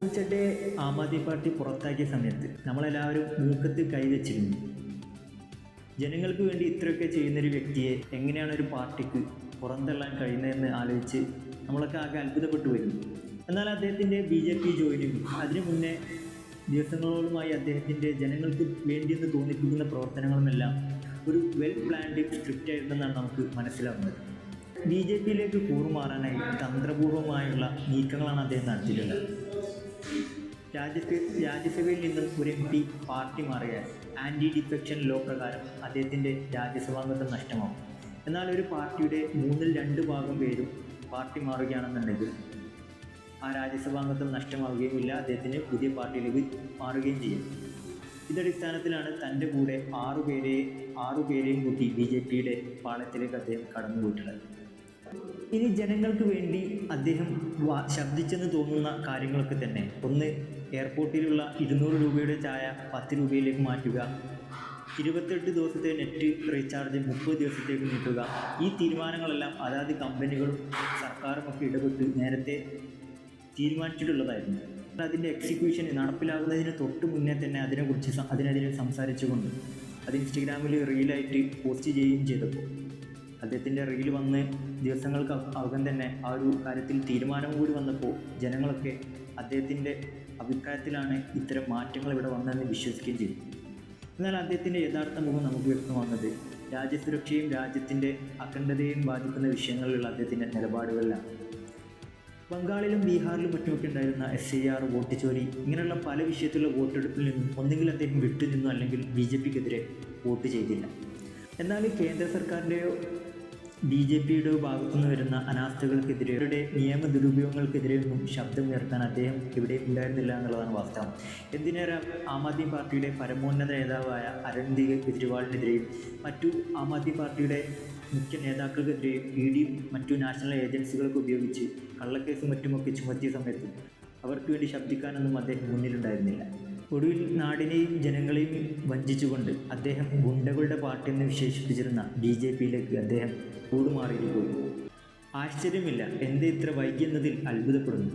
ഉച്ചത്തെ Aam Aadmi party പുറത്താക്കിയ സമയത്ത് നമ്മളെല്ലാവരും മൂക്കത്ത് കൈവച്ചിരുന്നു. ജനങ്ങൾക്ക് വേണ്ടി ഇത്രയൊക്കെ ചെയ്യുന്നൊരു വ്യക്തിയെ എങ്ങനെയാണ് ഒരു പാർട്ടിക്ക് പുറന്തള്ളാൻ കഴിയുന്നതെന്ന് ആലോചിച്ച് നമ്മളൊക്കെ ആകെ അത്ഭുതപ്പെട്ടു വരുന്നു. എന്നാൽ അദ്ദേഹത്തിൻ്റെ BJP ജോയിനിങ്ങും അതിനു മുന്നേ ദിവസങ്ങളോളമായി അദ്ദേഹത്തിൻ്റെ ജനങ്ങൾക്ക് വേണ്ടിയെന്ന് തോന്നിപ്പിക്കുന്ന പ്രവർത്തനങ്ങളുമെല്ലാം ഒരു വെൽ പ്ലാൻഡ് സ്ക്രിപ്റ്റ് ആയിരുന്നെന്നാണ് നമുക്ക് മനസ്സിലാവുന്നത്. BJPയിലേക്ക് കൂറുമാറാനായി തന്ത്രപൂർവമായുള്ള നീക്കങ്ങളാണ് അദ്ദേഹം നടത്തിയിട്ടുള്ളത്. രാജ്യസഭയിൽ നിന്നും ഒരു MP പാർട്ടി മാറിയാൽ ആൻറ്റി ഡിഫെക്ഷൻ ലോ പ്രകാരം അദ്ദേഹത്തിൻ്റെ രാജ്യസഭാംഗത്വം നഷ്ടമാകും. എന്നാൽ ഒരു പാർട്ടിയുടെ 2/3 ഭാഗം പേരും പാർട്ടി മാറുകയാണെന്നുണ്ടെങ്കിൽ ആ രാജ്യസഭാംഗത്വം നഷ്ടമാവുകയുമില്ല, അദ്ദേഹത്തിന് പുതിയ പാർട്ടിയിലേക്ക് മാറുകയും ചെയ്യും. ഇതടിസ്ഥാനത്തിലാണ് തൻ്റെ കൂടെ 6 പേരെയും കൂട്ടി BJPയുടെ പാളയത്തിലേക്ക് അദ്ദേഹം കടന്നുപോയിട്ടുള്ളത്. ഇനി ജനങ്ങൾക്ക് വേണ്ടി അദ്ദേഹം ശബ്ദിച്ചെന്ന് തോന്നുന്ന കാര്യങ്ങളൊക്കെ തന്നെ, ഒന്ന്, എയർപോർട്ടിലുള്ള 200 രൂപയുടെ ചായ 10 രൂപയിലേക്ക് മാറ്റുക, 28 ദിവസത്തെ നെറ്റ് റീചാർജ് 30 ദിവസത്തേക്ക് നീട്ടുക. ഈ തീരുമാനങ്ങളെല്ലാം അതാത് കമ്പനികളും സർക്കാരുമൊക്കെ ഇടപെട്ട് നേരത്തെ തീരുമാനിച്ചിട്ടുള്ളതായിരുന്നു. അതിൻ്റെ എക്സിക്യൂഷൻ നടപ്പിലാകുന്നതിന് തൊട്ട് മുന്നേ തന്നെ അതിനെതിരെ സംസാരിച്ചുകൊണ്ട് അത് ഇൻസ്റ്റഗ്രാമിൽ റീലായിട്ട് പോസ്റ്റ് ചെയ്യുകയും ചെയ്തപ്പോൾ അദ്ദേഹത്തിൻ്റെ റീൽ വന്ന് ദിവസങ്ങൾക്ക് അകം തന്നെ ആ ഒരു കാര്യത്തിൽ തീരുമാനം കൂടി വന്നപ്പോൾ ജനങ്ങളൊക്കെ അദ്ദേഹത്തിൻ്റെ അഭിപ്രായത്തിലാണ് ഇത്തരം മാറ്റങ്ങൾ ഇവിടെ വന്നതെന്ന് വിശ്വസിക്കുകയും ചെയ്തു. എന്നാൽ അദ്ദേഹത്തിൻ്റെ യഥാർത്ഥ മുഖം നമുക്ക് വ്യക്തമാകുന്നത് രാജ്യസുരക്ഷയും രാജ്യത്തിൻ്റെ അഖണ്ഡതയും ബാധിക്കുന്ന വിഷയങ്ങളിലുള്ള അദ്ദേഹത്തിൻ്റെ നിലപാടുകളിലാണ്. ബംഗാളിലും ബീഹാറിലും മറ്റുമൊക്കെ ഉണ്ടായിരുന്ന SIR, വോട്ട് ചോരി, ഇങ്ങനെയുള്ള പല വിഷയത്തിലുള്ള വോട്ടെടുപ്പിൽ നിന്നും ഒന്നുകിൽ അദ്ദേഹം വിട്ടുനിന്നു, അല്ലെങ്കിൽ BJPക്കെതിരെ വോട്ട് ചെയ്തില്ല. എന്നാൽ കേന്ദ്ര സർക്കാരിൻ്റെയോ BJPയുടെ ഭാഗത്തുനിന്ന് വരുന്ന അനാസ്ഥകൾക്കെതിരെ, അവരുടെ നിയമ ദുരുപയോഗങ്ങൾക്കെതിരെയൊന്നും ശബ്ദമുയർത്താൻ അദ്ദേഹം ഇവിടെ ഉണ്ടായിരുന്നില്ല എന്നുള്ളതാണ് വാസ്തവം. എന്തിനേറെ ആം ആദ്മി പാർട്ടിയുടെ പരമോന്നത നേതാവായ അരവിന്ദ് കെജ്രിവാളിനെതിരെയും മറ്റു ആം ആദ്മി പാർട്ടിയുടെ മുഖ്യ നേതാക്കൾക്കെതിരെയും EDയും മറ്റു നാഷണൽ ഏജൻസികളൊക്കെ ഉപയോഗിച്ച് കള്ളക്കേസും മറ്റുമൊക്കെ ചുമത്തിയ സമയത്ത് അവർക്ക് വേണ്ടി ശബ്ദിക്കാനൊന്നും അദ്ദേഹം മുന്നിലുണ്ടായിരുന്നില്ല. ഒടുവിൽ നാടിനെയും ജനങ്ങളെയും വഞ്ചിച്ചുകൊണ്ട് അദ്ദേഹം ഗുണ്ടകളുടെ പാർട്ടി എന്ന് വിശേഷിപ്പിച്ചിരുന്ന BJPയിലേക്ക് അദ്ദേഹം കൂടുമാറിയിരിക്കുന്നു. ആശ്ചര്യമില്ല, എന്തേ ഇത്ര വൈകിയെന്നതിൽ അത്ഭുതപ്പെടുന്നു.